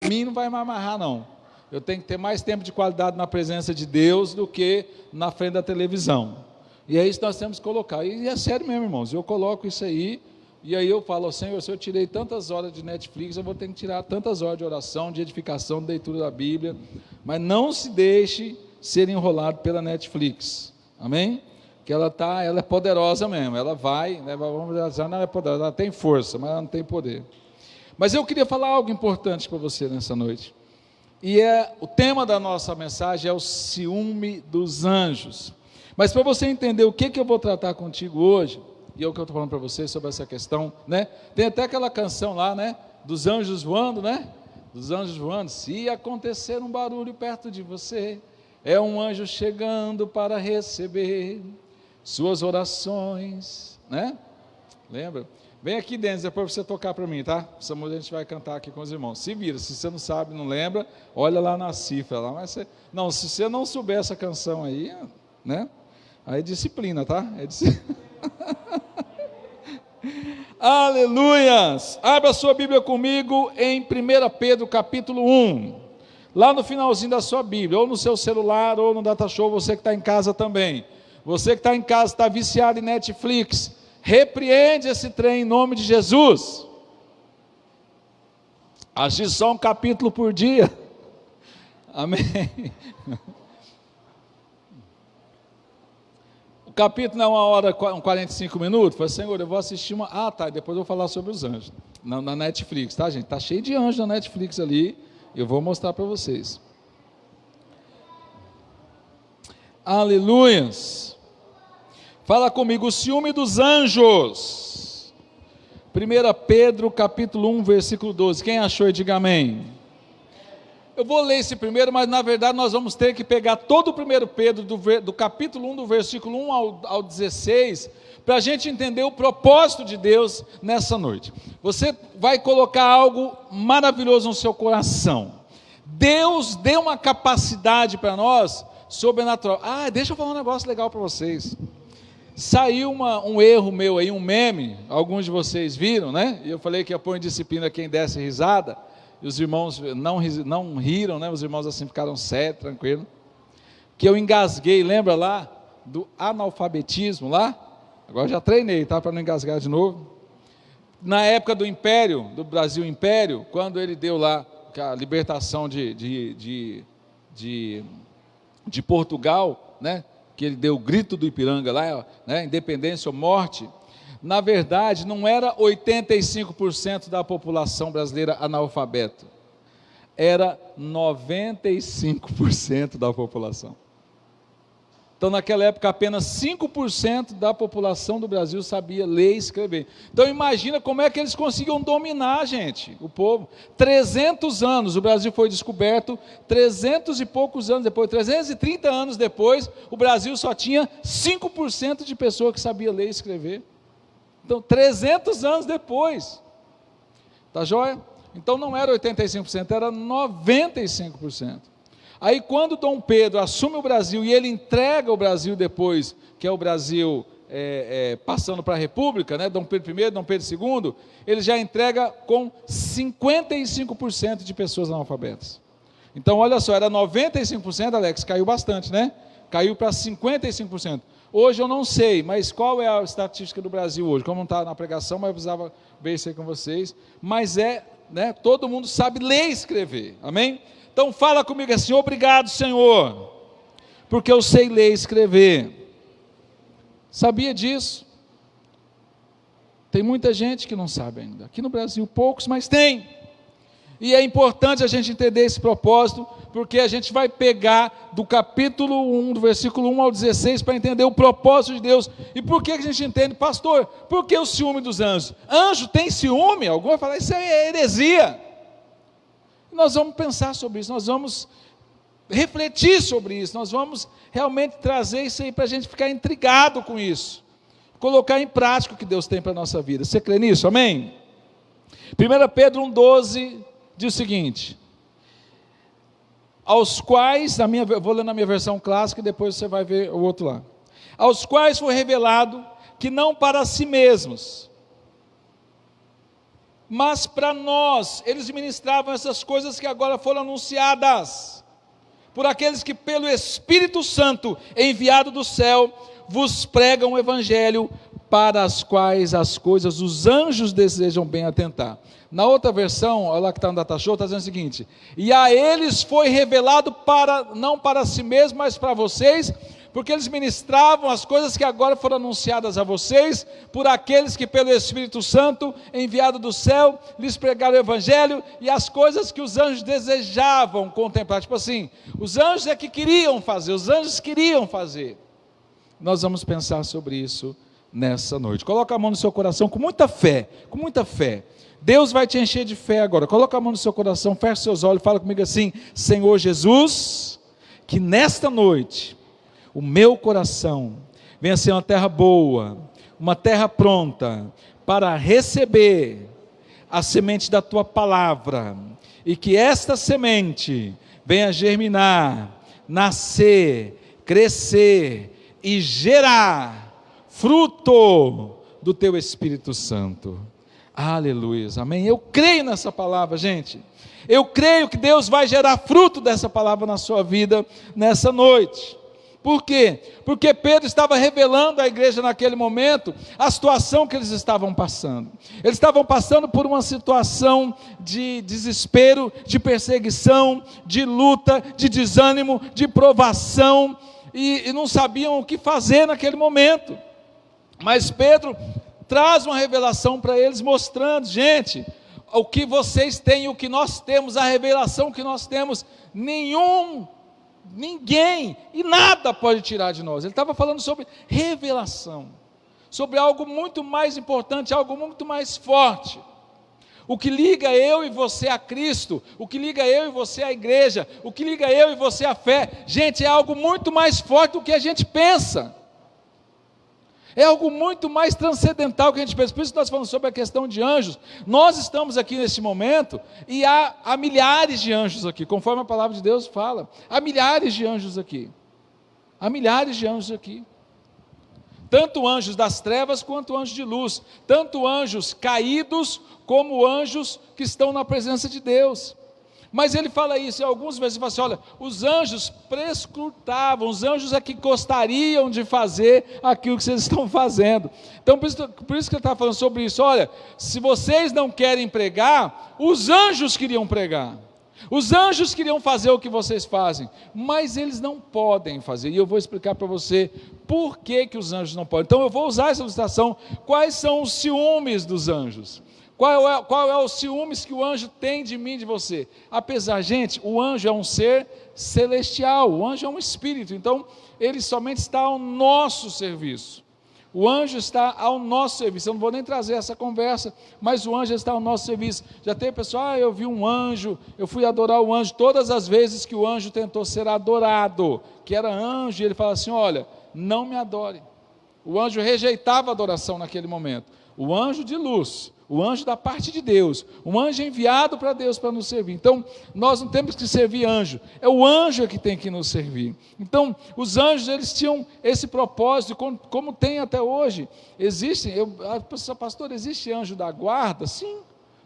mim não vai me amarrar, não. Eu tenho que ter mais tempo de qualidade na presença de Deus do que na frente da televisão. E é isso que nós temos que colocar. E é sério mesmo, irmãos, eu coloco isso aí, e aí eu falo, Senhor, se eu tirei tantas horas de Netflix, eu vou ter que tirar tantas horas de oração, de edificação, de leitura da Bíblia, mas não se deixe ser enrolado pela Netflix, amém? Que ela é poderosa mesmo, ela vai, né, vamos dizer, ela é poderosa, ela tem força, mas ela não tem poder. Mas eu queria falar algo importante para você nessa noite, e o tema da nossa mensagem é o ciúme dos anjos. Mas para você entender o que eu vou tratar contigo hoje, e é o que eu estou falando para você sobre essa questão, né? Tem até aquela canção lá, né? Dos anjos voando, né? Dos anjos voando. Se acontecer um barulho perto de você, é um anjo chegando para receber suas orações, né? Lembra? Vem aqui, Denis, depois você tocar para mim, tá? Essa música a gente vai cantar aqui com os irmãos. Se vira, se você não sabe, não lembra, olha lá na cifra lá. Mas se você não souber essa canção aí, né? Aí é disciplina, tá? Aleluias! Abra sua Bíblia comigo em 1 Pedro capítulo 1, lá no finalzinho da sua Bíblia, ou no seu celular, ou no data show, você que está em casa também. Você que está em casa, está viciado em Netflix, repreende esse trem em nome de Jesus. Agir só um capítulo por dia. Amém. O capítulo é 1h e 45 minutos. Falei, Senhor, eu vou assistir depois eu vou falar sobre os anjos na Netflix, tá, gente? Está cheio de anjos na Netflix ali, eu vou mostrar para vocês. Aleluias. Fala comigo, o ciúme dos anjos. 1 Pedro capítulo 1, versículo 12. Quem achou, diga amém. Eu vou ler esse primeiro, mas na verdade nós vamos ter que pegar todo o 1 Pedro do capítulo 1, do versículo 1 ao 16, para a gente entender o propósito de Deus nessa noite. Você vai colocar algo maravilhoso no seu coração. Deus deu uma capacidade para nós sobrenatural. Deixa eu falar um negócio legal para vocês. Saiu um erro meu aí, um meme, alguns de vocês viram, né? E eu falei que ia pôr em disciplina quem desse risada. E os irmãos não riram, né? Os irmãos assim ficaram sérios, tranquilos. Que eu engasguei, lembra lá do analfabetismo lá? Agora já treinei, tá? Para não engasgar de novo. Na época do Império, do Brasil Império, quando ele deu lá a libertação de Portugal, né? Que ele deu o grito do Ipiranga lá, né? Independência ou morte. Na verdade, não era 85% da população brasileira analfabeto, era 95% da população. Então, naquela época, apenas 5% da população do Brasil sabia ler e escrever. Então, imagina como é que eles conseguiam dominar, gente, o povo. 300 anos, o Brasil foi descoberto, 300 e poucos anos depois, 330 anos depois, o Brasil só tinha 5% de pessoas que sabia ler e escrever. Então, 300 anos depois, tá joia? Então não era 85%, era 95%. Aí quando Dom Pedro assume o Brasil e ele entrega o Brasil depois, que é o Brasil passando para a República, né? Dom Pedro I, Dom Pedro II, ele já entrega com 55% de pessoas analfabetas. Então olha só, era 95%, Alex, caiu bastante, né? Caiu para 55%. Hoje eu não sei, mas qual é a estatística do Brasil hoje? Como não está na pregação, mas eu precisava ver isso aí com vocês. Mas né, todo mundo sabe ler e escrever, amém? Então fala comigo assim, obrigado Senhor, porque eu sei ler e escrever. Sabia disso? Tem muita gente que não sabe ainda. Aqui no Brasil poucos, mas tem. E é importante a gente entender esse propósito, porque a gente vai pegar do capítulo 1, do versículo 1 ao 16, para entender o propósito de Deus. E por que a gente entende, pastor? Por que o ciúme dos anjos? Anjo tem ciúme? Algum vai falar, isso é heresia. Nós vamos pensar sobre isso, nós vamos refletir sobre isso, nós vamos realmente trazer isso aí para a gente ficar intrigado com isso, colocar em prática o que Deus tem para a nossa vida. Você crê nisso? Amém? 1 Pedro 1,12 diz o seguinte, aos quais, vou ler na minha versão clássica e depois você vai ver o outro lá, aos quais foi revelado que não para si mesmos, Mas para nós, eles ministravam essas coisas que agora foram anunciadas por aqueles que pelo Espírito Santo, enviado do céu, vos pregam o Evangelho, para as quais as coisas os anjos desejam bem atentar. Na outra versão, olha lá que está no Data Show, está dizendo o seguinte: e a eles foi revelado não para si mesmo, mas para vocês, porque eles ministravam as coisas que agora foram anunciadas a vocês, por aqueles que pelo Espírito Santo, enviado do céu, lhes pregaram o Evangelho, e as coisas que os anjos desejavam contemplar. Tipo assim, os anjos é que queriam fazer, os anjos queriam fazer. Nós vamos pensar sobre isso nessa noite. Coloca a mão no seu coração com muita fé, com muita fé. Deus vai te encher de fé agora. Coloca a mão no seu coração, fecha seus olhos, fala comigo assim: Senhor Jesus, que nesta noite o meu coração venha ser uma terra boa, uma terra pronta para receber a semente da tua palavra, e que esta semente venha germinar, nascer, crescer e gerar fruto do teu Espírito Santo. Aleluia, amém. Eu creio nessa palavra, gente. Eu creio que Deus vai gerar fruto dessa palavra na sua vida nessa noite. Por quê? Porque Pedro estava revelando à igreja naquele momento a situação que eles estavam passando. Eles estavam passando por uma situação de desespero, de perseguição, de luta, de desânimo, de provação, e não sabiam o que fazer naquele momento. Mas Pedro traz uma revelação para eles, mostrando: gente, o que vocês têm, o que nós temos, a revelação que nós temos, ninguém e nada pode tirar de nós. Ele estava falando sobre revelação, sobre algo muito mais importante, algo muito mais forte. O que liga eu e você a Cristo, o que liga eu e você à igreja, o que liga eu e você à fé, gente, é algo muito mais forte do que a gente pensa. É algo muito mais transcendental que a gente pensa. Por isso nós falamos sobre a questão de anjos. Nós estamos aqui nesse momento e há milhares de anjos aqui, conforme a palavra de Deus fala. Há milhares de anjos aqui. Há milhares de anjos aqui. Tanto anjos das trevas quanto anjos de luz. Tanto anjos caídos como anjos que estão na presença de Deus. Mas ele fala isso, em alguns vezes ele fala assim: olha, os anjos prescrutavam, os anjos é que gostariam de fazer aquilo que vocês estão fazendo. Então por isso que ele está falando sobre isso. Olha, se vocês não querem pregar, os anjos queriam pregar. Os anjos queriam fazer o que vocês fazem, mas eles não podem fazer, e eu vou explicar para você por que os anjos não podem. Então eu vou usar essa ilustração. Quais são os ciúmes dos anjos? Qual é o ciúmes que o anjo tem de mim, de você? Apesar, gente, o anjo é um ser celestial, o anjo é um espírito, então ele somente está ao nosso serviço. O anjo está ao nosso serviço. Eu não vou nem trazer essa conversa, mas o anjo está ao nosso serviço. Já tem pessoal: eu vi um anjo, eu fui adorar o anjo. Todas as vezes que o anjo tentou ser adorado, que era anjo, ele fala assim: olha, não me adore. O anjo rejeitava a adoração naquele momento. O anjo de luz, o anjo da parte de Deus, um anjo enviado para Deus para nos servir. Então, nós não temos que servir anjo, é o anjo que tem que nos servir. Então, os anjos, eles tinham esse propósito, como tem até hoje. Pastor, existe anjo da guarda? Sim,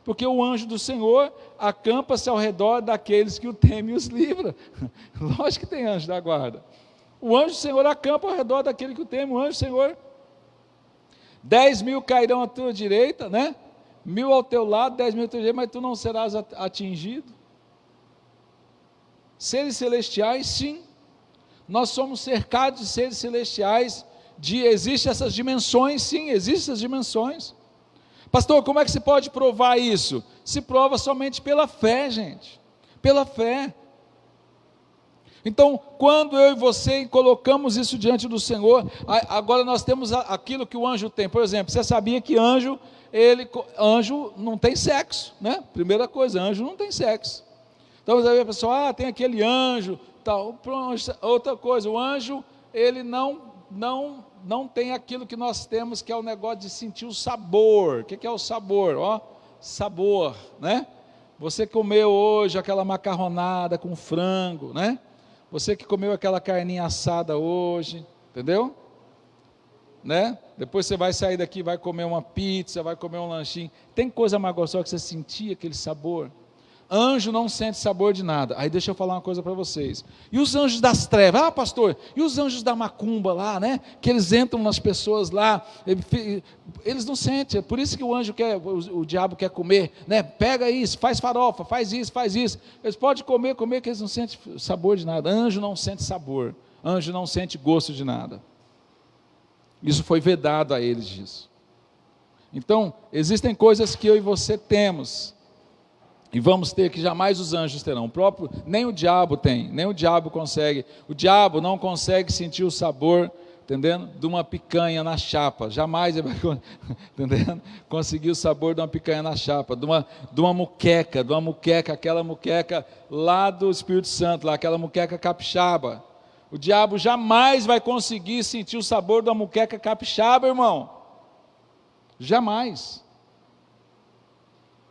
porque o anjo do Senhor acampa-se ao redor daqueles que o temem e os livra. Lógico que tem anjo da guarda. O anjo do Senhor acampa ao redor daquele que o teme. O anjo do Senhor, 10.000 cairão à tua direita, né? 1.000 ao teu lado, 10.000 ao teu direito, mas tu não serás atingido. Seres celestiais, sim. Nós somos cercados de seres celestiais. Existem essas dimensões, sim, existem essas dimensões. Pastor, como é que se pode provar isso? Se prova somente pela fé, gente. Pela fé. Então, quando eu e você colocamos isso diante do Senhor, agora nós temos aquilo que o anjo tem. Por exemplo, você sabia que anjo não tem sexo, né? Primeira coisa, anjo não tem sexo. Então, você vê a pessoa: tem aquele anjo, tal. Outra coisa, o anjo, ele não tem aquilo que nós temos, que é o negócio de sentir o sabor. O que é o sabor? Sabor, né? Você comeu hoje aquela macarronada com frango, né? Você que comeu aquela carninha assada hoje, entendeu? né? Depois você vai sair daqui, vai comer uma pizza, vai comer um lanchinho. Tem coisa mais gostosa que você sentir aquele sabor? Anjo não sente sabor de nada. Aí deixa eu falar uma coisa para vocês. E os anjos das trevas? Ah, pastor, e os anjos da macumba lá, né? Que eles entram nas pessoas lá, eles não sentem. É por isso que o anjo quer, o diabo quer comer, né? Pega isso, faz farofa, faz isso, faz isso. Eles podem comer, que eles não sentem sabor de nada. Anjo não sente sabor. Anjo não sente gosto de nada. Isso foi vedado a eles disso. Então, existem coisas que eu e você temos, e vamos ter que jamais os anjos terão. Nem o diabo tem, nem o diabo consegue. O diabo não consegue sentir o sabor, entendendo? De uma picanha na chapa. Jamais ele vai, entendendo? Conseguir o sabor de uma picanha na chapa, de uma muqueca, aquela muqueca lá do Espírito Santo, lá, aquela muqueca capixaba. O diabo jamais vai conseguir sentir o sabor da muqueca capixaba, irmão. Jamais.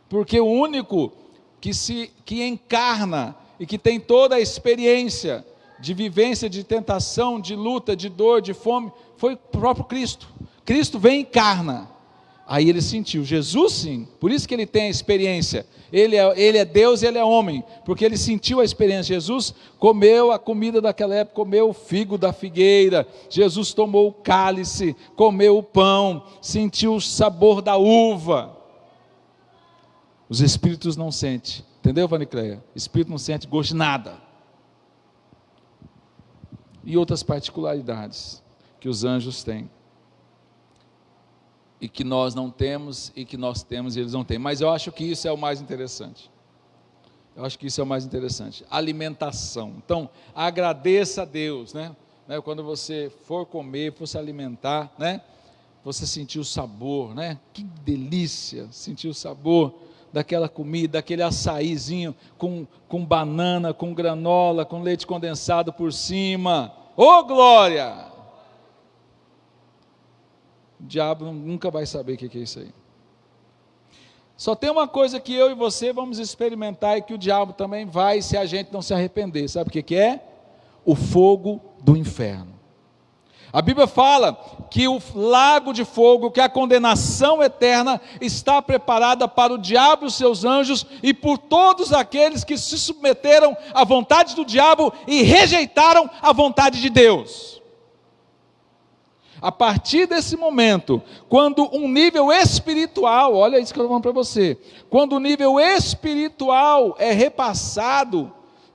Porque o único que encarna e que tem toda a experiência de vivência, de tentação, de luta, de dor, de fome, foi o próprio Cristo. Cristo vem e encarna. Aí ele sentiu. Jesus sim, por isso que ele tem a experiência. Ele é Deus e ele é homem, porque ele sentiu a experiência. Jesus comeu a comida daquela época, comeu o figo da figueira, Jesus tomou o cálice, comeu o pão, sentiu o sabor da uva. Os espíritos não sentem, entendeu, Vanicleia? Espírito não sente gosto de nada. E outras particularidades que os anjos têm, e que nós não temos, e que nós temos e eles não têm. Mas eu acho que isso é o mais interessante. Alimentação. Então, agradeça a Deus, né? Quando você for comer, for se alimentar, né? Você sentir o sabor, né? Que delícia sentir o sabor daquela comida, daquele açaizinho com banana, com granola, com leite condensado por cima. Ô glória! O diabo nunca vai saber o que é isso aí. Só tem uma coisa que eu e você vamos experimentar e que o diabo também vai, se a gente não se arrepender. Sabe o que é? O fogo do inferno. A Bíblia fala que o lago de fogo, que a condenação eterna está preparada para o diabo e os seus anjos e por todos aqueles que se submeteram à vontade do diabo e rejeitaram a vontade de Deus. A partir desse momento, quando um nível espiritual, olha isso que eu estou falando para você, quando o nível espiritual é repassado,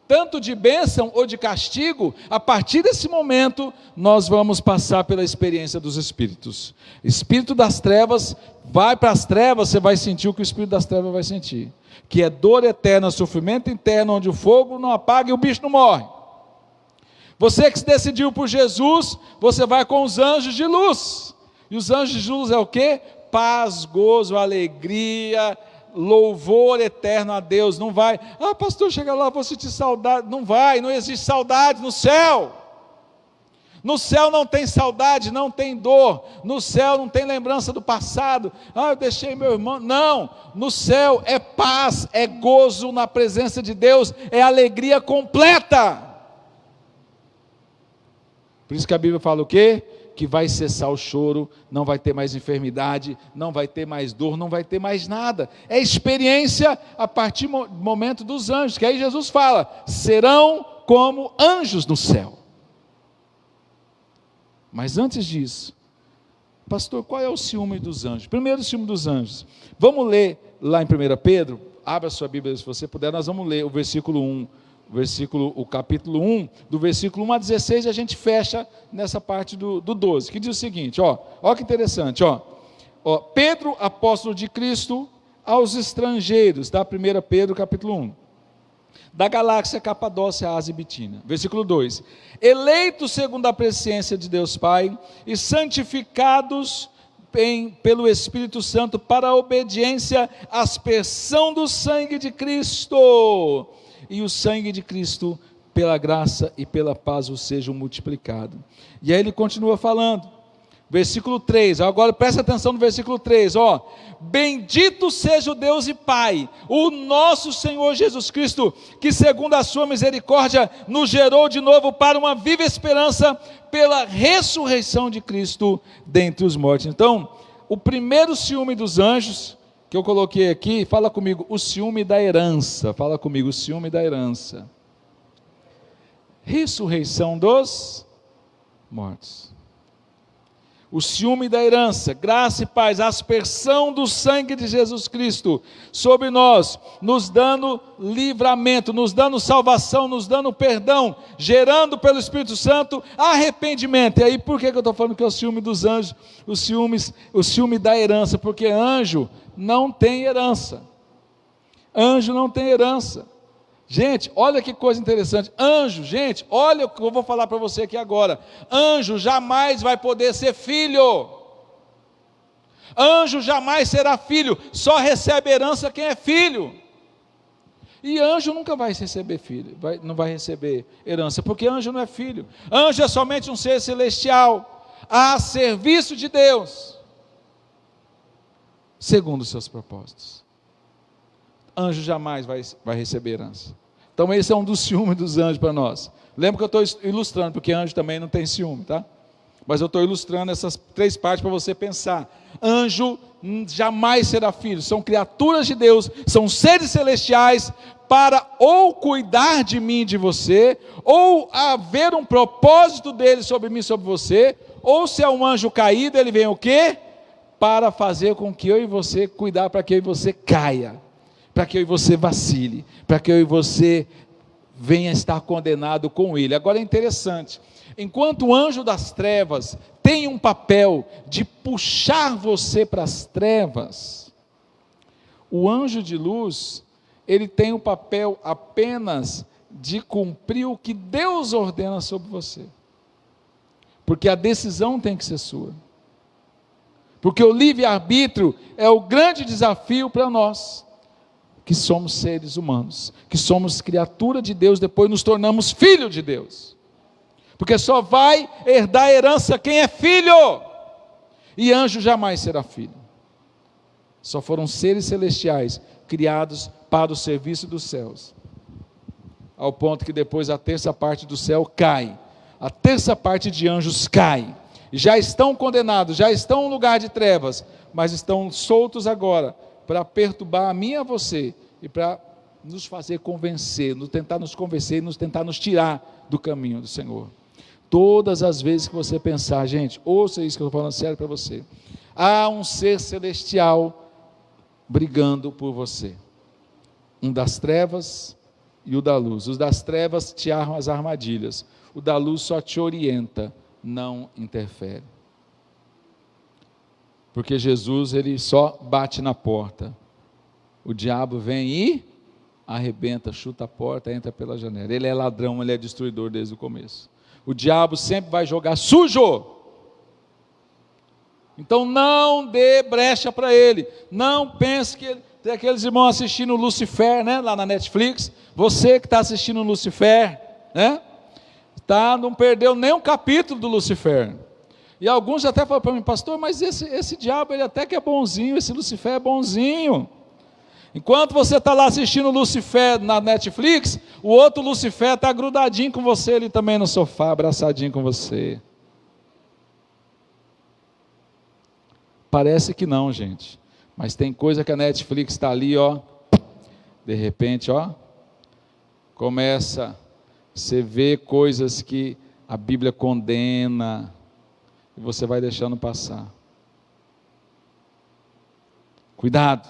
tanto de bênção ou de castigo, a partir desse momento, nós vamos passar pela experiência dos espíritos. Espírito das trevas, vai para as trevas, você vai sentir o que o espírito das trevas vai sentir, que é dor eterna, sofrimento interno, onde o fogo não apaga e o bicho não morre. Você que se decidiu por Jesus, você vai com os anjos de luz, e os anjos de luz é o quê? Paz, gozo, alegria, louvor eterno a Deus. Não vai, pastor, chega lá, vou sentir saudade. Não vai, não existe saudade no céu. No céu não tem saudade, não tem dor. No céu não tem lembrança do passado. Eu deixei meu irmão. Não, no céu é paz, é gozo na presença de Deus, é alegria completa. Por isso que a Bíblia fala o quê? Que vai cessar o choro, não vai ter mais enfermidade, não vai ter mais dor, não vai ter mais nada. É experiência a partir do momento dos anjos, que aí Jesus fala, serão como anjos no céu. Mas antes disso, pastor, qual é o ciúme dos anjos? Primeiro o ciúme dos anjos. Vamos ler lá em 1 Pedro, abra sua Bíblia se você puder, nós vamos ler o versículo 1. O capítulo 1, do versículo 1 a 16, a gente fecha nessa parte do 12, que diz o seguinte, ó que interessante, Pedro, apóstolo de Cristo, aos estrangeiros, da 1 Pedro, capítulo 1, da galáxia Capadócia, Ásia e Bitínia, versículo 2, eleitos segundo a presciência de Deus Pai, e santificados pelo Espírito Santo, para a obediência à aspersão do sangue de Cristo, e o sangue de Cristo, pela graça e pela paz, o sejam multiplicado. E aí ele continua falando, Versículo 3, agora presta atenção no versículo 3, ó. Bendito seja o Deus e Pai, o nosso Senhor Jesus Cristo, que segundo a sua misericórdia, nos gerou de novo para uma viva esperança, pela ressurreição de Cristo dentre os mortos. Então, o primeiro ciúme dos anjos, que eu coloquei aqui, fala comigo, o ciúme da herança, fala comigo, o ciúme da herança. Ressurreição dos mortos. O ciúme da herança, graça e paz, a aspersão do sangue de Jesus Cristo sobre nós, nos dando livramento, nos dando salvação, nos dando perdão, gerando pelo Espírito Santo arrependimento. E aí por que eu estou falando que é o ciúme dos anjos, o ciúme da herança? Porque anjo não tem herança. Anjo não tem herança. Gente, olha que coisa interessante, anjo, gente, olha o que eu vou falar para você aqui agora, anjo jamais vai poder ser filho, anjo jamais será filho, só recebe herança quem é filho, e anjo nunca vai receber filho, não vai receber herança, porque anjo não é filho, anjo é somente um ser celestial, a serviço de Deus, segundo os seus propósitos. Anjo jamais vai receber herança. Então esse é um dos ciúmes dos anjos para nós. Lembra que eu estou ilustrando, porque anjo também não tem ciúme, tá? Mas eu estou ilustrando essas 3 partes para você pensar. Anjo jamais será filho, são criaturas de Deus, são seres celestiais, para ou cuidar de mim e de você, ou haver um propósito dele sobre mim e sobre você, ou se é um anjo caído, ele vem o quê? Para fazer com que eu e você, cuidar para que eu e você caia, para que eu e você vacile, para que eu e você venha estar condenado com ele. Agora é interessante, enquanto o anjo das trevas tem um papel de puxar você para as trevas, o anjo de luz, ele tem o papel apenas de cumprir o que Deus ordena sobre você, porque a decisão tem que ser sua, porque o livre-arbítrio é o grande desafio para nós, que somos seres humanos, que somos criatura de Deus, depois nos tornamos filho de Deus, porque só vai herdar a herança quem é filho, e anjo jamais será filho, só foram seres celestiais, criados para o serviço dos céus, ao ponto que depois a terça parte do céu cai, a terça parte de anjos cai, já estão condenados, já estão no lugar de trevas, mas estão soltos agora, para perturbar a mim e a você, e para nos fazer convencer, tentar nos convencer, tentar nos tirar do caminho do Senhor. Todas as vezes que você pensar, gente, ouça isso que eu estou falando sério para você, há um ser celestial brigando por você, um das trevas e o da luz. Os das trevas te armam as armadilhas, o da luz só te orienta, não interfere. Porque Jesus, ele só bate na porta, o diabo vem e arrebenta, chuta a porta, entra pela janela. Ele é ladrão, ele é destruidor desde o começo. O diabo sempre vai jogar sujo, então não dê brecha para ele, não pense que tem aqueles irmãos assistindo Lucifer, né, lá na Netflix, você que está assistindo Lucifer, né, não perdeu nem um capítulo do Lucifer. E alguns até falam para mim, pastor, mas esse diabo, ele até que é bonzinho, esse Lucifer é bonzinho. Enquanto você está lá assistindo Lucifer na Netflix, o outro Lucifer está grudadinho com você ali também no sofá, abraçadinho com você. Parece que não, gente, mas tem coisa que a Netflix está ali, ó, de repente, ó, começa, você vê coisas que a Bíblia condena, e você vai deixando passar. Cuidado.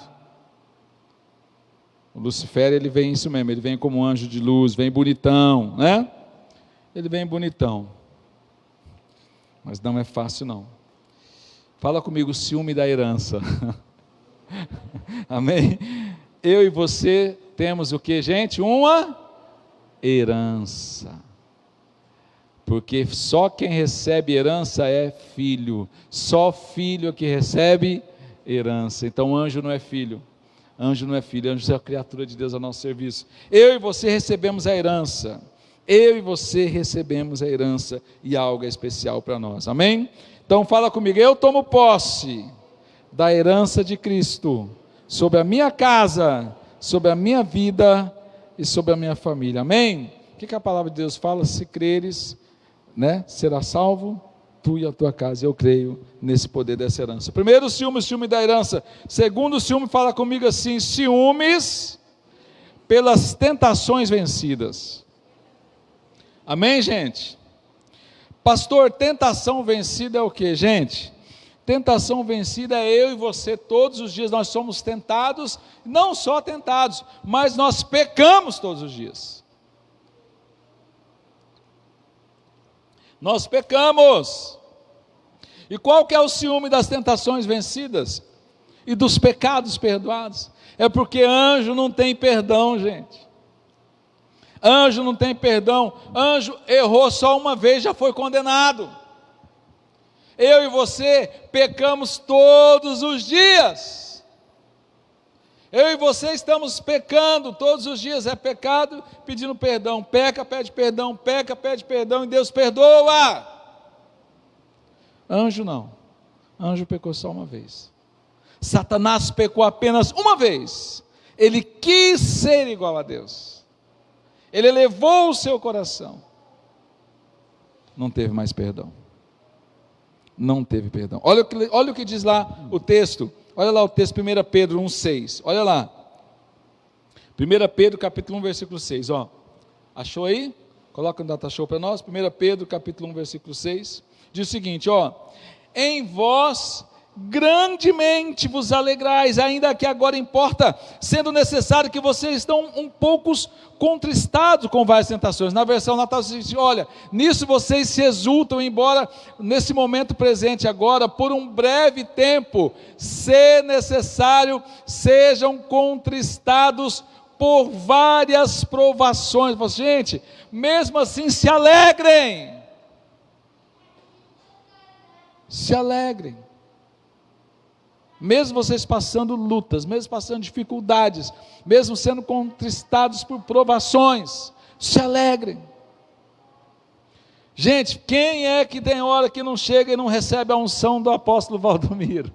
O Lucifer, ele vem isso mesmo, ele vem como um anjo de luz, vem bonitão, né? Ele vem bonitão. Mas não é fácil não. Fala comigo, ciúme da herança. Amém? Eu e você temos o que, gente? Uma herança. Porque só quem recebe herança é filho, só filho é que recebe herança. Então anjo não é filho, anjo é criatura de Deus a nosso serviço. Eu e você recebemos a herança, Eu e você recebemos a herança e algo é especial para nós, amém? Então fala comigo, eu tomo posse da herança de Cristo, sobre a minha casa, sobre a minha vida e sobre a minha família, amém? O que a palavra de Deus fala? Se creres, né, será salvo, tu e a tua casa. Eu creio nesse poder dessa herança. Primeiro, ciúme da herança. Segundo, ciúme, fala comigo assim, ciúmes pelas tentações vencidas. Amém, gente? Pastor, tentação vencida é o que, gente? Tentação vencida é eu e você, todos os dias nós somos tentados, não só tentados, mas nós pecamos todos os dias. Nós pecamos. E qual que é o ciúme das tentações vencidas? E dos pecados perdoados? É porque anjo não tem perdão, gente. Anjo não tem perdão. Anjo errou só uma vez, já foi condenado. Eu e você pecamos todos os dias. Eu e você estamos pecando todos os dias. É pecado pedindo perdão. Peca, pede perdão. Peca, pede perdão e Deus perdoa. Anjo não. Anjo pecou só uma vez. Satanás pecou apenas uma vez. Ele quis ser igual a Deus. Ele elevou o seu coração. Não teve mais perdão. Não teve perdão. Olha o que diz lá o texto. Olha lá o texto, 1 Pedro 1,6. Olha lá. 1 Pedro capítulo 1, versículo 6. Ó. Achou aí? Coloca no data show para nós. 1 Pedro capítulo 1, versículo 6. Diz o seguinte, ó. Em vós grandemente vos alegrais, ainda que agora importa, sendo necessário que vocês estão um pouco contristados com várias tentações. Na versão Natal diz, olha, nisso vocês se exultam, embora nesse momento presente agora, por um breve tempo, se necessário, sejam contristados por várias provações. Gente, mesmo assim se alegrem. Se alegrem. Mesmo vocês passando lutas, mesmo passando dificuldades, mesmo sendo contristados por provações, se alegrem. Gente, quem é que tem hora que não chega e não recebe a unção do apóstolo Valdomiro?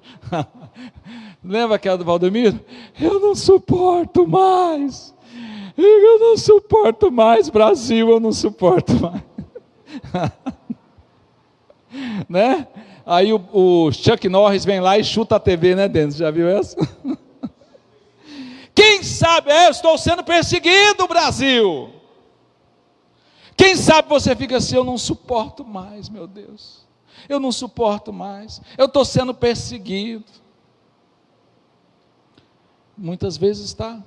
Lembra aquela do Valdomiro? Eu não suporto mais, eu não suporto mais, Brasil, eu não suporto mais. Né? Aí o Chuck Norris vem lá e chuta a TV, né, Denis? Já viu essa? Quem sabe, eu estou sendo perseguido, Brasil. Quem sabe você fica assim, eu não suporto mais, meu Deus. Eu não suporto mais. Eu estou sendo perseguido. Muitas vezes está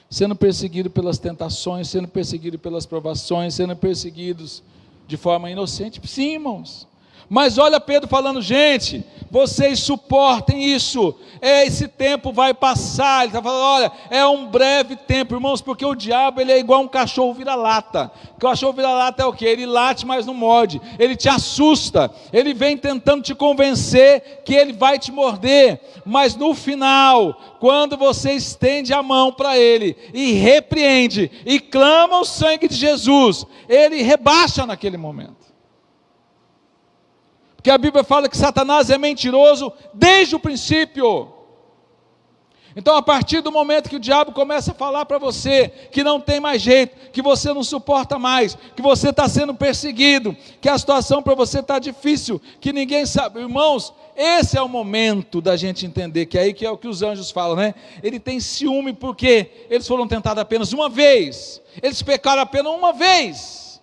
sendo perseguido pelas tentações, sendo perseguido pelas provações, sendo perseguidos de forma inocente. Sim, irmãos. Mas olha Pedro falando, gente, vocês suportem isso, esse tempo vai passar. Ele está falando, olha, é um breve tempo, irmãos, porque o diabo ele é igual um cachorro vira-lata. O cachorro vira-lata é o quê? Ele late, mas não morde, ele te assusta, ele vem tentando te convencer que ele vai te morder, mas no final, quando você estende a mão para ele, e repreende, e clama o sangue de Jesus, ele rebaixa naquele momento. Porque a Bíblia fala que Satanás é mentiroso desde o princípio. Então a partir do momento que o diabo começa a falar para você que não tem mais jeito, que você não suporta mais, que você está sendo perseguido, que a situação para você está difícil, que ninguém sabe, irmãos, esse é o momento da gente entender que aí que é o que os anjos falam, né? Ele tem ciúme porque eles foram tentados apenas uma vez, eles pecaram apenas uma vez,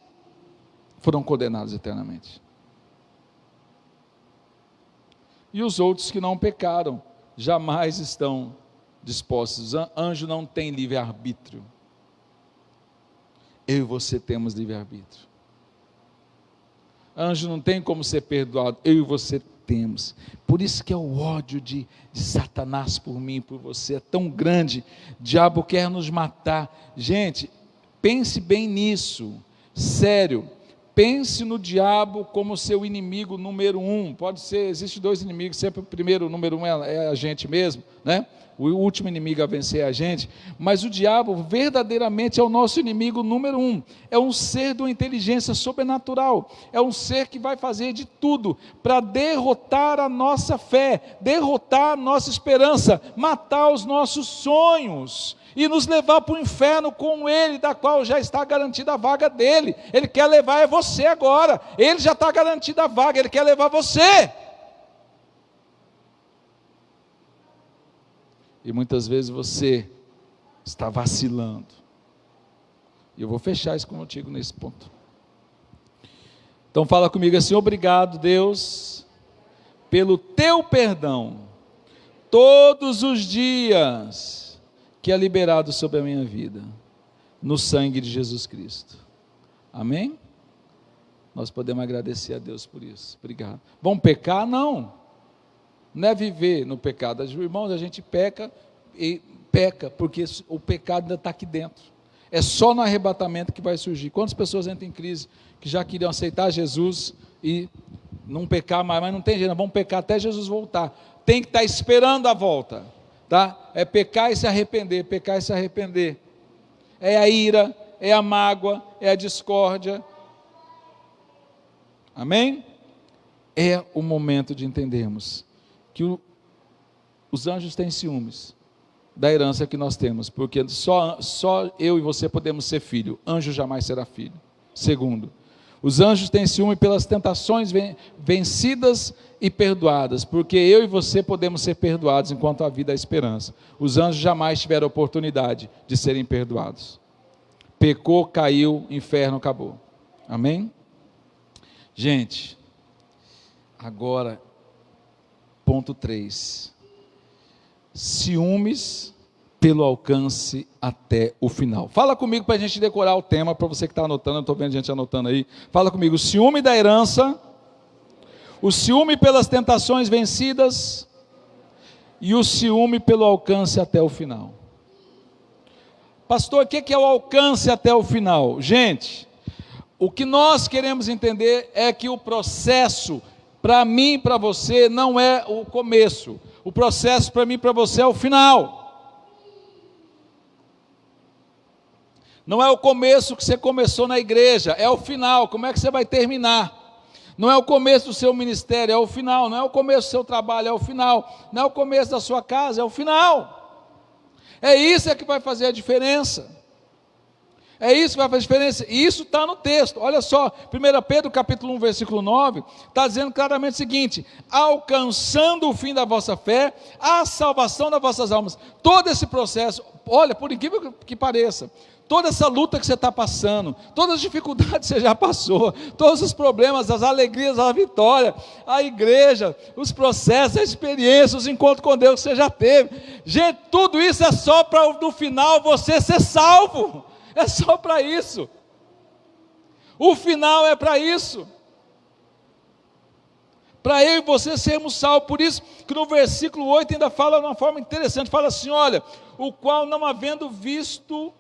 foram condenados eternamente. E os outros que não pecaram, jamais estão dispostos. Anjo não tem livre-arbítrio. Eu e você temos livre-arbítrio. Anjo não tem como ser perdoado. Eu e você temos. Por isso que é o ódio de Satanás por mim e por você é tão grande. O diabo quer nos matar. Gente, pense bem nisso. Sério. Pense no diabo como seu inimigo número 1. Pode ser, existe 2 inimigos, sempre o primeiro, o número 1 é a gente mesmo, né? O último inimigo a vencer é a gente, mas o diabo verdadeiramente é o nosso inimigo número 1, é um ser de uma inteligência sobrenatural, é um ser que vai fazer de tudo para derrotar a nossa fé, derrotar a nossa esperança, matar os nossos sonhos, e nos levar para o inferno com ele, da qual já está garantida a vaga dele. Ele quer levar é você agora, ele já está garantida a vaga, ele quer levar você. E muitas vezes você está vacilando. E eu vou fechar isso contigo nesse ponto. Então fala comigo assim: obrigado, Deus, pelo teu perdão, todos os dias que é liberado sobre a minha vida, no sangue de Jesus Cristo. Amém? Nós podemos agradecer a Deus por isso. Obrigado. Vamos pecar? Não. Não é viver no pecado. Irmãos, a gente peca e peca, porque o pecado ainda está aqui dentro. É só no arrebatamento que vai surgir. Quantas pessoas entram em crise que já queriam aceitar Jesus e não pecar mais, mas não tem jeito, vamos pecar até Jesus voltar. Tem que estar esperando a volta, tá? É pecar e se arrepender, pecar e se arrepender. É a ira, é a mágoa, é a discórdia. Amém? É o momento de entendermos que os anjos têm ciúmes da herança que nós temos, porque só eu e você podemos ser filho, anjo jamais será filho. Segundo, os anjos têm ciúme pelas tentações vencidas e perdoadas, porque eu e você podemos ser perdoados enquanto a vida há esperança. Os anjos jamais tiveram oportunidade de serem perdoados. Pecou, caiu, inferno, acabou. Amém? Gente, agora ponto 3, ciúmes pelo alcance até o final. Fala comigo para a gente decorar o tema, para você que está anotando, eu estou vendo gente anotando aí. Fala comigo: o ciúme da herança, o ciúme pelas tentações vencidas e o ciúme pelo alcance até o final. Pastor, o que é o alcance até o final? Gente, o que nós queremos entender é que o processo, para mim e para você, não é o começo. O processo para mim e para você é o final. Não é o começo que você começou na igreja, é o final, como é que você vai terminar. Não é o começo do seu ministério, é o final. Não é o começo do seu trabalho, é o final. Não é o começo da sua casa, é o final. É isso que vai fazer a diferença. É isso que vai fazer diferença, e isso está no texto. Olha só, 1 Pedro capítulo 1, versículo 9, está dizendo claramente o seguinte: alcançando o fim da vossa fé, a salvação das vossas almas. Todo esse processo, olha, por incrível que pareça, toda essa luta que você está passando, todas as dificuldades que você já passou, todos os problemas, as alegrias, a vitória, a igreja, os processos, a experiência, os encontros com Deus que você já teve, gente, tudo isso é só para no final você ser salvo. É só para isso. O final é para isso. Para eu e você sermos salvos. Por isso que no versículo 8 ainda fala de uma forma interessante. Fala assim: olha, o qual não havendo visto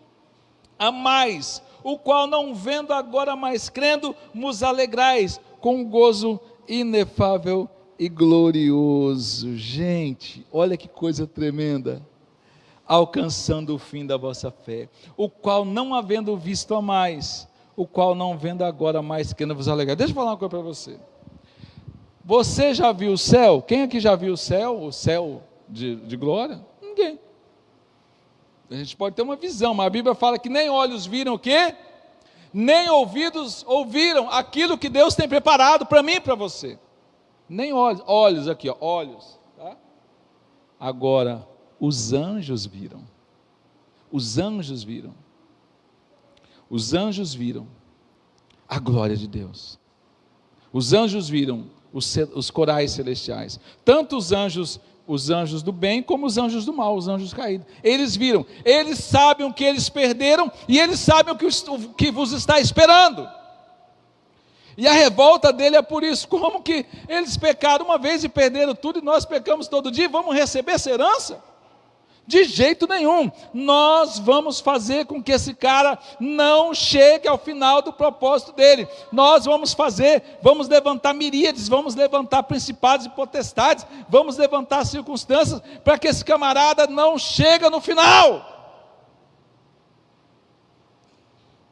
a mais, o qual não vendo agora mais crendo, vos alegrais com um gozo inefável e glorioso. Gente, olha que coisa tremenda. Alcançando o fim da vossa fé, o qual não havendo visto a mais, o qual não vendo agora mais querendo vos alegrar. Deixa eu falar uma coisa para você. Você já viu o céu? Quem aqui já viu o céu de glória? Ninguém. A gente pode ter uma visão, mas a Bíblia fala que nem olhos viram o quê? Nem ouvidos ouviram aquilo que Deus tem preparado para mim e para você. Nem olhos aqui, ó, olhos, tá? Agora, os anjos viram. Os anjos viram. Os anjos viram a glória de Deus. Os anjos viram os corais celestiais. Tanto os anjos do bem como os anjos do mal, os anjos caídos. Eles viram. Eles sabem o que eles perderam e eles sabem o que vos está esperando. E a revolta dele é por isso. Como que eles pecaram uma vez e perderam tudo e nós pecamos todo dia e vamos receber essa herança? De jeito nenhum. Nós vamos fazer com que esse cara não chegue ao final do propósito dele. Nós vamos vamos levantar miríades, vamos levantar principados e potestades, vamos levantar circunstâncias para que esse camarada não chegue no final.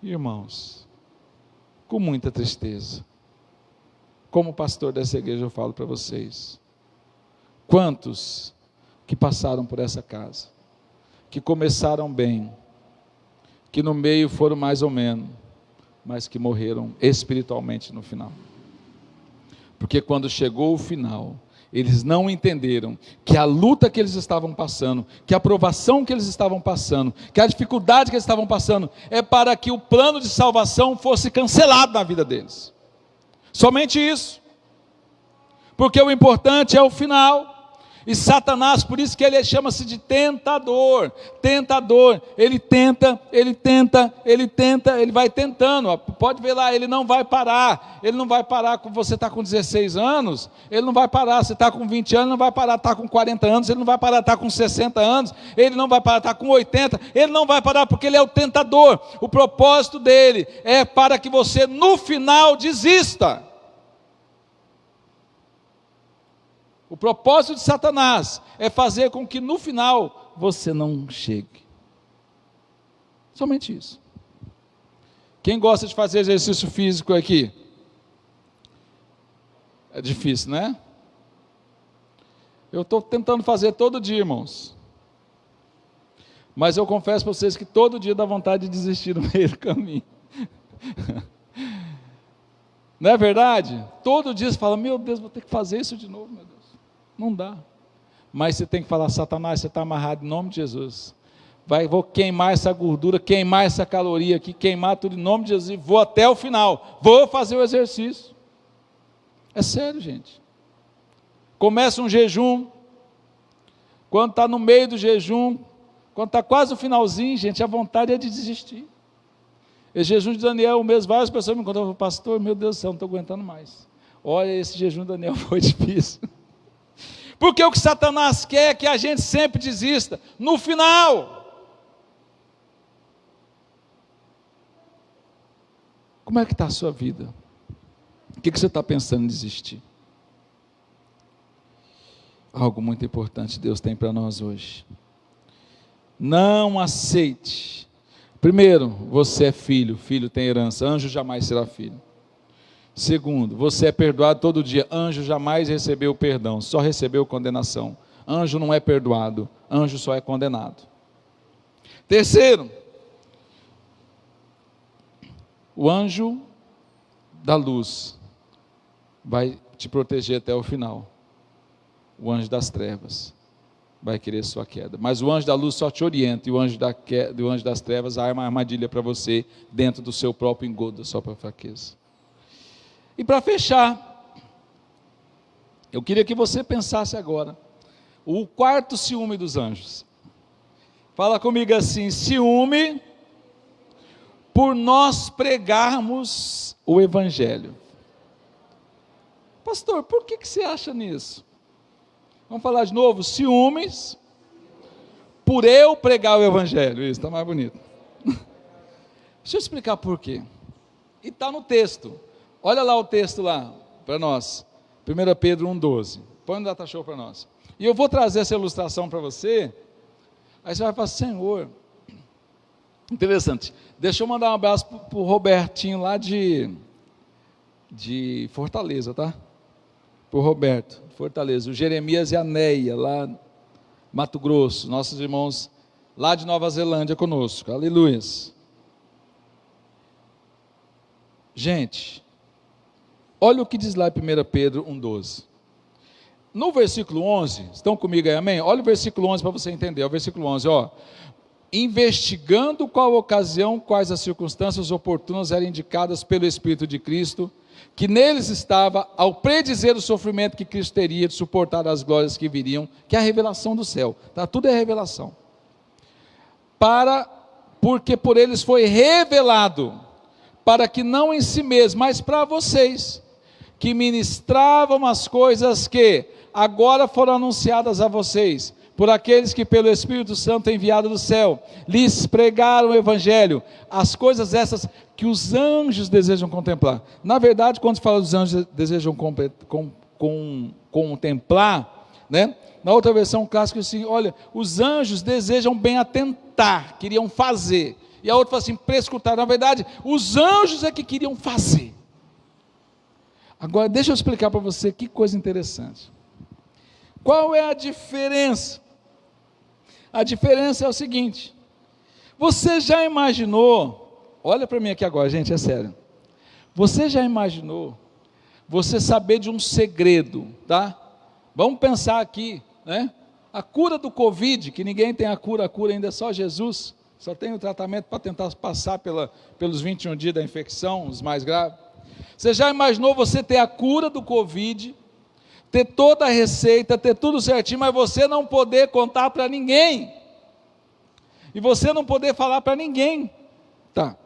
Irmãos, com muita tristeza, como pastor dessa igreja eu falo para vocês, quantos que passaram por essa casa, que começaram bem, que no meio foram mais ou menos, mas que morreram espiritualmente no final, porque quando chegou o final, eles não entenderam que a luta que eles estavam passando, que a provação que eles estavam passando, que a dificuldade que eles estavam passando, é para que o plano de salvação fosse cancelado na vida deles, somente isso, porque o importante é o final. E Satanás, por isso que ele chama-se de tentador, ele tenta, ele vai tentando, pode ver lá, ele não vai parar, quando você está com 16 anos, ele não vai parar, você está com 20 anos, ele não vai parar, está com 40 anos, ele não vai parar, está com 60 anos, ele não vai parar, está com 80, ele não vai parar, porque ele é o tentador, o propósito dele é para que você no final desista. O propósito de Satanás é fazer com que no final você não chegue. Somente isso. Quem gosta de fazer exercício físico aqui? É difícil, né? Eu estou tentando fazer todo dia, irmãos. Mas eu confesso para vocês que todo dia dá vontade de desistir no meio do caminho. Não é verdade? Todo dia você fala, meu Deus, vou ter que fazer isso de novo, meu Deus. Não dá, mas você tem que falar, Satanás, você está amarrado em nome de Jesus, vou queimar essa gordura, queimar essa caloria aqui, queimar tudo em nome de Jesus, e vou até o final, vou fazer o exercício, é sério, gente. Começa um jejum, quando está no meio do jejum, quando está quase no finalzinho, gente, a vontade é de desistir. Esse jejum de Daniel, mesmo, várias pessoas me contaram, pastor, meu Deus do céu, não estou aguentando mais, olha, esse jejum de Daniel foi difícil. Porque o que Satanás quer é que a gente sempre desista no final. Como é que está a sua vida? O que você está pensando em desistir? Algo muito importante Deus tem para nós hoje. Não aceite. Primeiro, você é filho, filho tem herança, anjo jamais será filho. Segundo, você é perdoado todo dia, anjo jamais recebeu perdão, só recebeu condenação. Anjo não é perdoado, anjo só é condenado. Terceiro, o anjo da luz vai te proteger até o final. O anjo das trevas vai querer sua queda, mas o anjo da luz só te orienta, e o anjo das trevas arma uma armadilha para você, dentro do seu próprio engodo, da sua própria fraqueza. E para fechar, eu queria que você pensasse agora, o quarto ciúme dos anjos. Fala comigo assim, ciúme por nós pregarmos o Evangelho. Pastor, por que você acha nisso? Vamos falar de novo, ciúmes por eu pregar o Evangelho. Isso, está mais bonito. Deixa eu explicar por quê. E está no texto. Olha lá o texto lá, para nós, 1 Pedro 1,12, põe no data show para nós, e eu vou trazer essa ilustração para você, aí você vai falar, Senhor, interessante, deixa eu mandar um abraço para o Robertinho lá de Fortaleza, tá? Para o Roberto, Fortaleza, o Jeremias e a Neia, lá Mato Grosso, nossos irmãos lá de Nova Zelândia conosco, aleluias. Gente, olha o que diz lá em 1 Pedro 1,12. No versículo 11, estão comigo aí, amém? Olha o versículo 11 para você entender, o versículo 11, ó. Investigando qual ocasião, quais as circunstâncias oportunas eram indicadas pelo Espírito de Cristo, que neles estava, ao predizer o sofrimento que Cristo teria de suportar as glórias que viriam, que é a revelação do céu, tá? Tudo é revelação. Porque por eles foi revelado, para que não em si mesmo, mas para vocês, que ministravam as coisas que agora foram anunciadas a vocês, por aqueles que pelo Espírito Santo enviado do céu, lhes pregaram o Evangelho, as coisas essas que os anjos desejam contemplar. Na verdade, quando se fala dos anjos desejam contemplar, né? Na outra versão clássica, assim, olha, os anjos desejam bem atentar, queriam fazer. E a outra fala assim, prescrutar. Na verdade, os anjos é que queriam fazer. Agora, deixa eu explicar para você que coisa interessante. Qual é a diferença? A diferença é o seguinte: você já imaginou, olha para mim aqui agora, gente, é sério. Você já imaginou você saber de um segredo, tá? Vamos pensar aqui, né? A cura do Covid, que ninguém tem a cura ainda é só Jesus, só tem o tratamento para tentar passar pelos 21 dias da infecção, os mais graves. Você já imaginou você ter a cura do Covid, ter toda a receita, ter tudo certinho, mas você não poder contar para ninguém, e você não poder falar para ninguém, tá?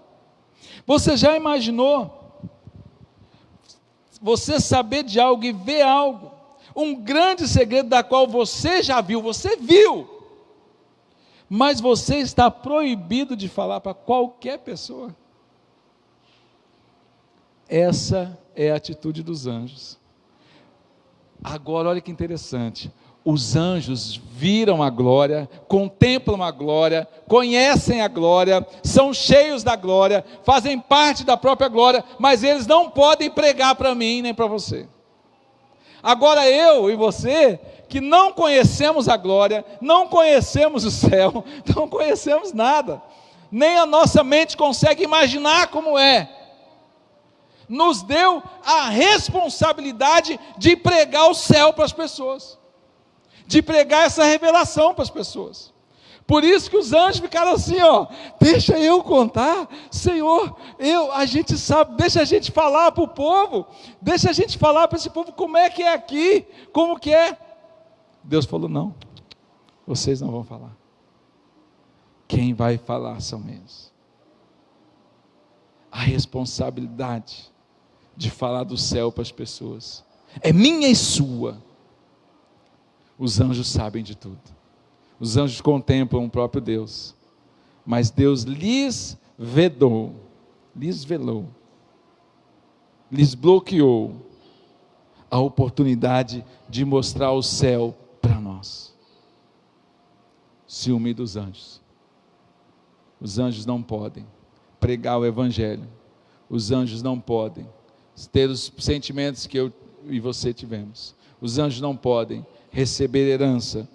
Você já imaginou você saber de algo e ver algo, um grande segredo da qual você já viu, mas você está proibido de falar para qualquer pessoa? Essa é a atitude dos anjos. Agora olha que interessante, os anjos viram a glória, contemplam a glória, conhecem a glória, são cheios da glória, fazem parte da própria glória, mas eles não podem pregar para mim nem para você. Agora eu e você, que não conhecemos a glória, não conhecemos o céu, não conhecemos nada, nem a nossa mente consegue imaginar como é, nos deu a responsabilidade de pregar o céu para as pessoas, de pregar essa revelação para as pessoas. Por isso que os anjos ficaram assim, ó, deixa eu contar, Senhor, a gente sabe, deixa a gente falar para o povo, deixa a gente falar para esse povo como é que é aqui, como que é. Deus falou, não, vocês não vão falar, quem vai falar são eles. A responsabilidade de falar do céu para as pessoas é minha e sua. Os anjos sabem de tudo, os anjos contemplam o próprio Deus, mas Deus lhes velou, lhes bloqueou a oportunidade de mostrar o céu para nós. Ciúme dos anjos. Os anjos não podem pregar o Evangelho, os anjos não podem ter os sentimentos que eu e você tivemos, os anjos não podem receber herança,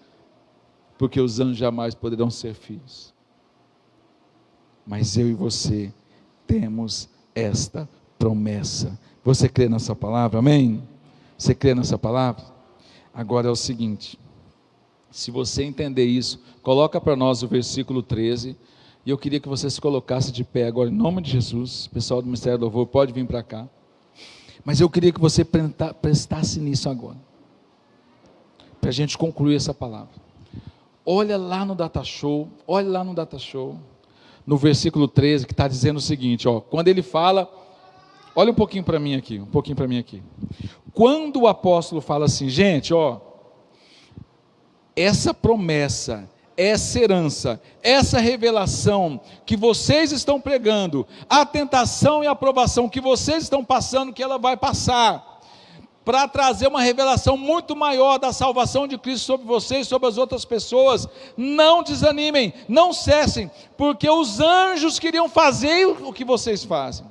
porque os anjos jamais poderão ser filhos, mas eu e você temos esta promessa. Você crê nessa palavra? Amém? Você crê nessa palavra? Agora é o seguinte, se você entender isso, coloca para nós o versículo 13, e eu queria que você se colocasse de pé agora, em nome de Jesus. O pessoal do Ministério do Louvor pode vir para cá, mas eu queria que você prestasse nisso agora, para a gente concluir essa palavra. Olha lá no Data Show, no versículo 13, que está dizendo o seguinte, ó, quando ele fala, olha um pouquinho para mim aqui, quando o apóstolo fala assim, gente, ó, essa promessa, essa herança, essa revelação que vocês estão pregando, a tentação e a aprovação que vocês estão passando, que ela vai passar, para trazer uma revelação muito maior da salvação de Cristo sobre vocês, sobre as outras pessoas, não desanimem, não cessem, porque os anjos queriam fazer o que vocês fazem.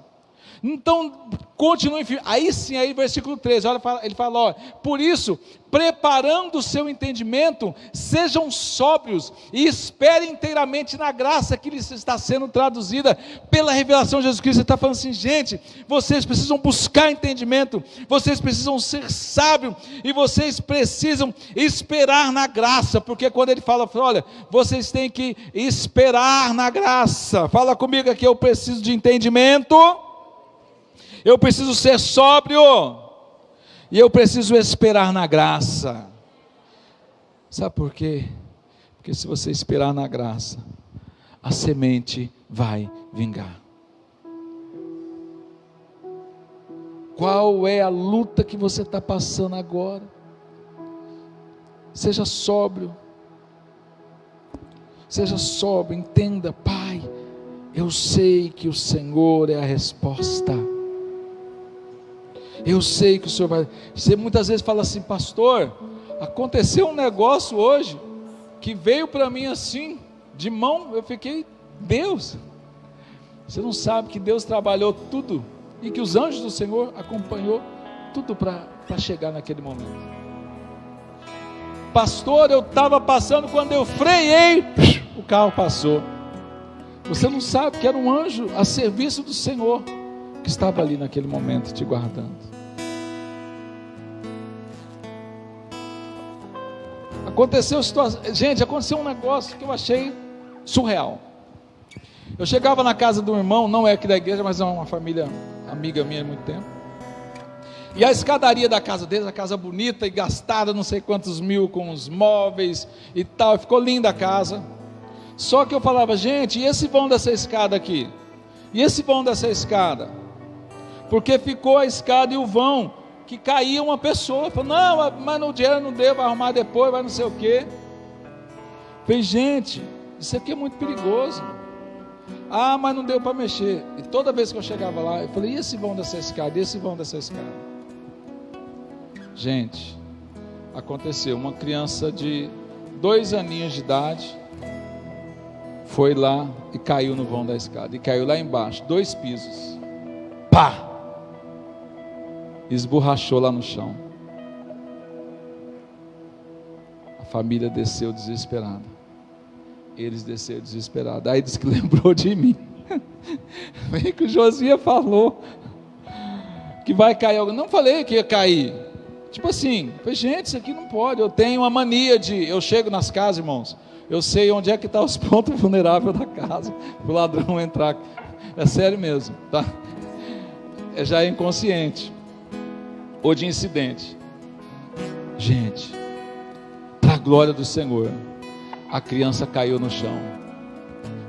Então, continue, aí sim, aí versículo 13, olha, ele fala, ó, por isso, preparando o seu entendimento, sejam sóbrios, e esperem inteiramente na graça que lhes está sendo traduzida, pela revelação de Jesus Cristo. Ele está falando assim, gente, vocês precisam buscar entendimento, vocês precisam ser sábios, e vocês precisam esperar na graça, porque quando ele fala, olha, vocês têm que esperar na graça, fala comigo aqui, eu preciso de entendimento, eu preciso ser sóbrio, e eu preciso esperar na graça. Sabe por quê? Porque se você esperar na graça, a semente vai vingar. Qual é a luta que você está passando agora? Seja sóbrio, Seja sóbrio, entenda, Pai, eu sei que o Senhor é a resposta. Eu sei que o Senhor vai. Você muitas vezes fala assim: pastor, aconteceu um negócio hoje que veio para mim assim, de mão, eu fiquei, Deus. Você não sabe que Deus trabalhou tudo e que os anjos do Senhor acompanhou tudo para chegar naquele momento. Pastor, eu estava passando, quando eu freiei, o carro passou. Você não sabe que era um anjo a serviço do Senhor que estava ali naquele momento te guardando. Aconteceu um negócio que eu achei surreal. Eu chegava na casa do irmão, não é aqui da igreja, mas é uma família amiga minha há muito tempo. E a escadaria da casa deles, a casa bonita e gastada, não sei quantos mil com os móveis e tal, ficou linda a casa. Só que eu falava: gente, e esse vão dessa escada aqui? E esse vão dessa escada? Porque ficou a escada e o vão, que caía uma pessoa. Falou: não, mas no dinheiro não deu, vai arrumar depois, vai não sei o quê. Falei: gente, isso aqui é muito perigoso. Ah, mas não deu para mexer. E toda vez que eu chegava lá, eu falei: e esse vão dessa escada? E esse vão dessa escada? Gente, aconteceu, uma criança de 2 aninhos de idade foi lá e caiu no vão da escada, e caiu lá embaixo, 2 pisos, pá, esborrachou lá no chão. A família desceu desesperada, eles desceram desesperados. Aí disse que lembrou de mim. Bem que o Josias falou que vai cair algo. Não falei que ia cair, tipo assim, falei: gente, isso aqui não pode. Eu tenho uma mania eu chego nas casas, irmãos, eu sei onde é que está os pontos vulneráveis da casa, para o ladrão entrar. É sério mesmo, tá? Já é inconsciente, ou de incidente. Gente, para a glória do Senhor, a criança caiu no chão,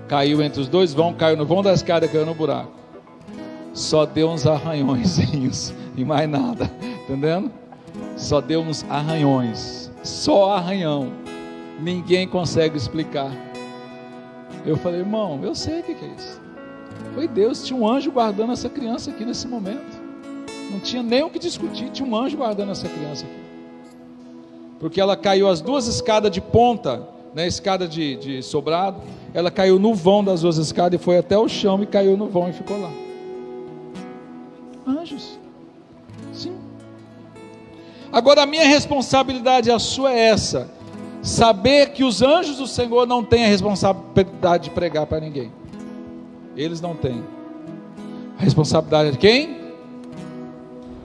caiu entre os 2 vãos, caiu no vão da escada, caiu no buraco. Só deu uns arranhõezinhos e mais nada, entendendo? Só deu uns arranhões, só arranhão. Ninguém consegue explicar. Eu falei: irmão, eu sei o que é isso. Foi Deus, tinha um anjo guardando essa criança aqui nesse momento. Não tinha nem o que discutir, tinha um anjo guardando essa criança aqui. Porque ela caiu as 2 escadas de ponta, né, escada de sobrado, ela caiu no vão das 2 escadas e foi até o chão e caiu no vão e ficou lá. Anjos, sim. Agora a minha responsabilidade e a sua é essa: saber que os anjos do Senhor não têm a responsabilidade de pregar para ninguém. Eles não têm. A responsabilidade é de quem?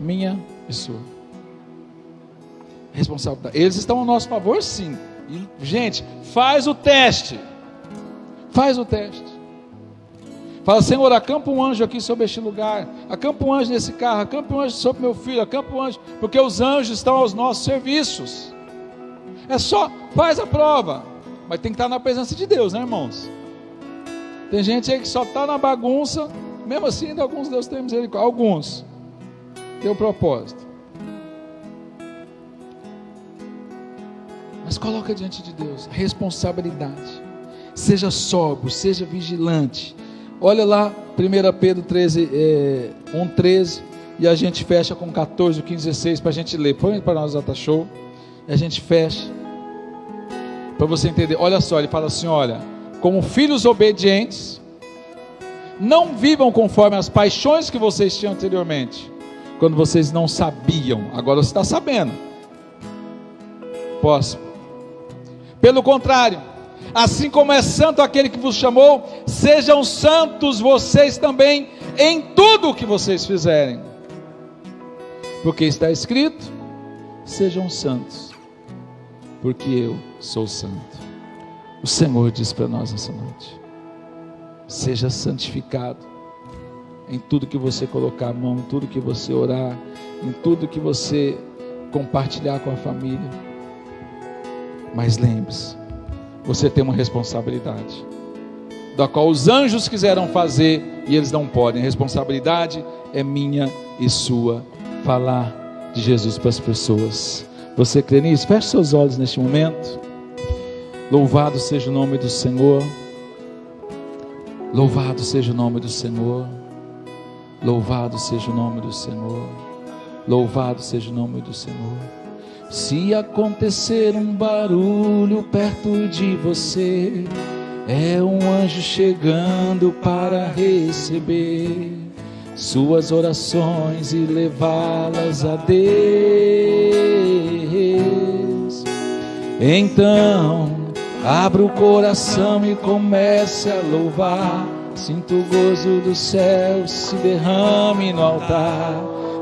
Minha e sua. Responsabilidade. Eles estão a nosso favor, sim. E, gente, faz o teste. Faz o teste. Fala: Senhor, acampa um anjo aqui sobre este lugar, acampa um anjo nesse carro, acampa um anjo sobre meu filho, acampa um anjo, porque os anjos estão aos nossos serviços. É só, faz a prova, mas tem que estar na presença de Deus, né, irmãos? Tem gente aí que só está na bagunça, mesmo assim, ainda alguns Deus tem misericórdia, alguns tem o propósito. Mas coloca diante de Deus a responsabilidade. Seja sóbrio, seja vigilante. Olha lá, 1 Pedro 1,13, e a gente fecha com 14, 15, 16, para a gente ler. Põe para nós, Data Show, e a gente fecha, para você entender. Olha só, ele fala assim: olha, como filhos obedientes, não vivam conforme as paixões que vocês tinham anteriormente, quando vocês não sabiam. Agora você está sabendo. Posso? Pelo contrário, assim como é santo aquele que vos chamou, sejam santos vocês também em tudo o que vocês fizerem, porque está escrito: sejam santos, porque eu sou santo. O Senhor diz para nós essa noite: seja santificado em tudo que você colocar a mão, em tudo que você orar, em tudo que você compartilhar com a família. Mas lembre-se, você tem uma responsabilidade, da qual os anjos quiseram fazer e eles não podem. A responsabilidade é minha e sua, falar de Jesus para as pessoas. Você crê nisso? Feche seus olhos neste momento. Louvado seja o nome do Senhor. Louvado seja o nome do Senhor. Louvado seja o nome do Senhor. Louvado seja o nome do Senhor. Se acontecer um barulho perto de você, é um anjo chegando para receber suas orações e levá-las a Deus. Então, abra o coração e comece a louvar. Sinta o gozo do céu, se derrame no altar,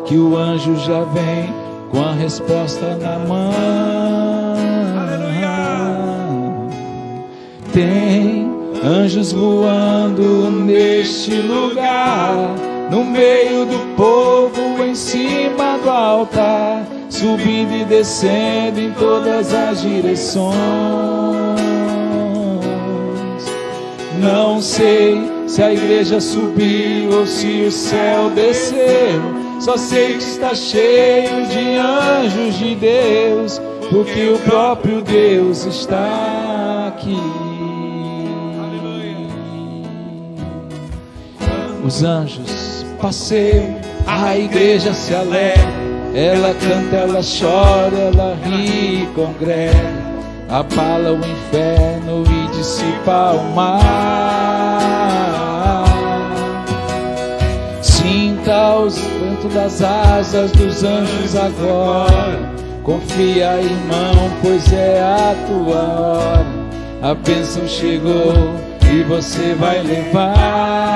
que o anjo já vem com a resposta na mão. Tem anjos voando neste lugar, no meio do povo, em cima do altar, subindo e descendo em todas as direções. Não sei se a igreja subiu ou se o céu desceu, só sei que está cheio de anjos de Deus, porque o próprio Deus está aqui. Os anjos passeiam, a igreja se alegra, ela canta, ela chora, ela ri e congrega, abala o inferno e dissipa o mar. Sinta os ventos das asas dos anjos agora, confia, irmão, pois é a tua hora. A bênção chegou e você vai levar.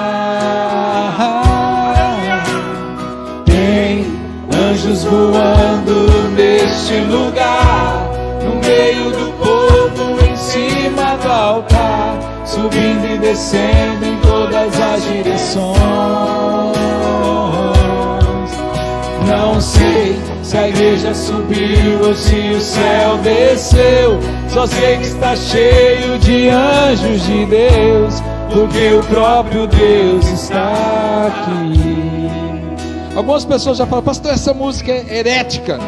Tem anjos voando neste lugar, no meio do povo, em cima do altar, subindo e descendo em todas as direções. Não sei se a igreja subiu ou se o céu desceu, só sei que está cheio de anjos de Deus, porque o próprio Deus está aqui. Algumas pessoas já falam: pastor, essa música é herética,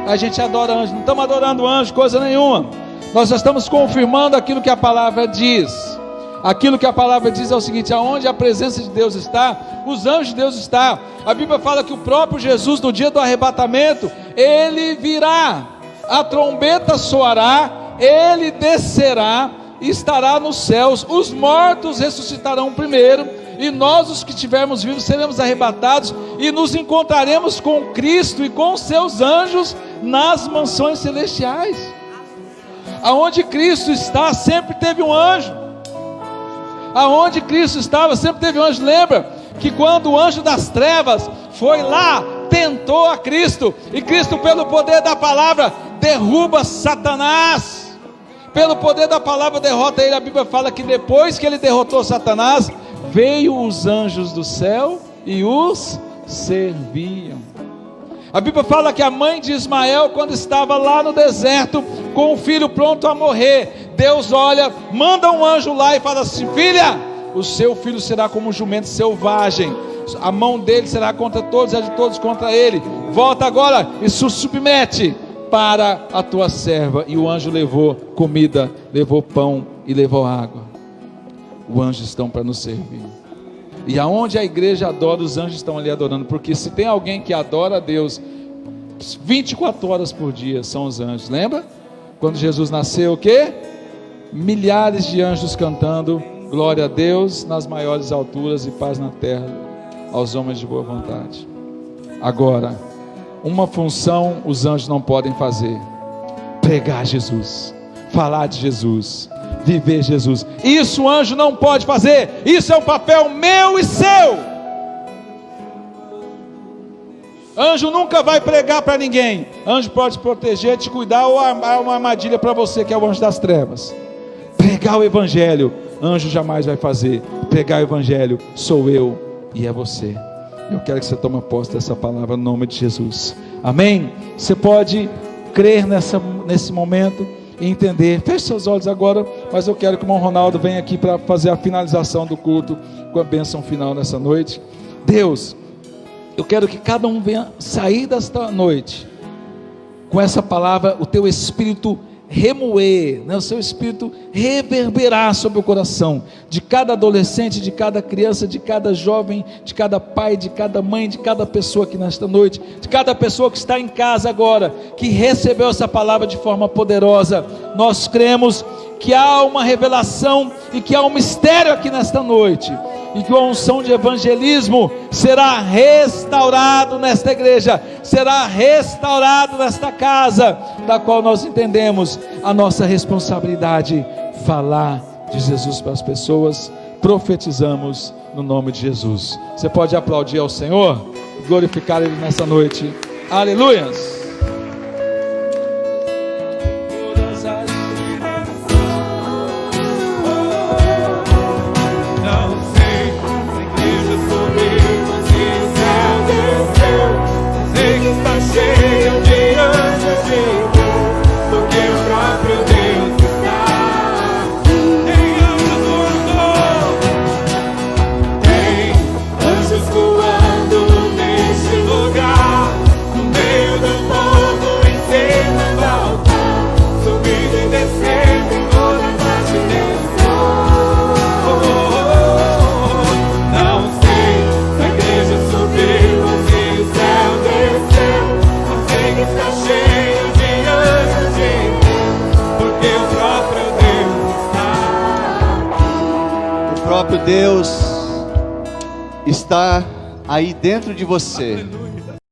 a gente adora anjo. Não estamos adorando anjo, coisa nenhuma. Nós já estamos confirmando aquilo que a palavra diz. Aquilo que a palavra diz é o seguinte: aonde a presença de Deus está, os anjos de Deus estão. A Bíblia fala que o próprio Jesus, no dia do arrebatamento, ele virá, a trombeta soará, ele descerá e estará nos céus. Os mortos ressuscitarão primeiro, e nós, os que estivermos vivos, seremos arrebatados e nos encontraremos com Cristo e com seus anjos nas mansões celestiais. Aonde Cristo está, sempre teve um anjo. Aonde Cristo estava, sempre teve um anjo. Lembra que quando o anjo das trevas foi lá, tentou a Cristo, e Cristo, pelo poder da palavra, derruba Satanás. Pelo poder da palavra derrota ele. A Bíblia fala que depois que ele derrotou Satanás, veio os anjos do céu e os serviam. A Bíblia fala que a mãe de Ismael, quando estava lá no deserto, com o filho pronto a morrer, Deus olha, manda um anjo lá e fala assim: filha, o seu filho será como um jumento selvagem, a mão dele será contra todos e a de todos contra ele. Volta agora e se submete para a tua serva. E o anjo levou comida, levou pão e levou água. Os anjos estão para nos servir. E aonde a igreja adora, os anjos estão ali adorando. Porque se tem alguém que adora a Deus 24 horas por dia, são os anjos. Lembra? Quando Jesus nasceu, o quê? Milhares de anjos cantando glória a Deus nas maiores alturas e paz na terra aos homens de boa vontade. Agora, uma função os anjos não podem fazer: pregar Jesus, falar de Jesus, viver Jesus. Isso o anjo não pode fazer. Isso é um papel meu e seu. Anjo nunca vai pregar para ninguém. Anjo pode proteger, te cuidar, ou armar uma armadilha para você, que é o anjo das trevas. Pregar o evangelho, anjo jamais vai fazer. Pregar o evangelho sou eu e é você. Eu quero que você tome posse dessa palavra no nome de Jesus. Amém? Você pode crer nesse momento e entender. Feche seus olhos agora, mas eu quero que o irmão Ronaldo venha aqui para fazer a finalização do culto com a bênção final nessa noite. Deus, eu quero que cada um venha sair desta noite com essa palavra, o teu Espírito remoer, né, o seu espírito reverberar sobre o coração de cada adolescente, de cada criança, de cada jovem, de cada pai, de cada mãe, de cada pessoa aqui nesta noite, de cada pessoa que está em casa agora, que recebeu essa palavra de forma poderosa. Nós cremos que há uma revelação e que há um mistério aqui nesta noite, e que a unção de evangelismo será restaurado nesta igreja, será restaurado nesta casa, da qual nós entendemos a nossa responsabilidade, falar de Jesus para as pessoas. Profetizamos no nome de Jesus. Você pode aplaudir ao Senhor, glorificar Ele nessa noite. Aleluias. Cheio de anjos de Deus, porque o próprio Deus está. Tem anjos voando, tem anjos voando neste lugar, no meio do povo, em cima do altar, subindo e descendo em todas as dimensões. Não sei se a igreja subiu ou se o céu desceu. Está cheio de anjos de Deus, porque o próprio Deus está. O próprio Deus está aí dentro de você. Aleluia.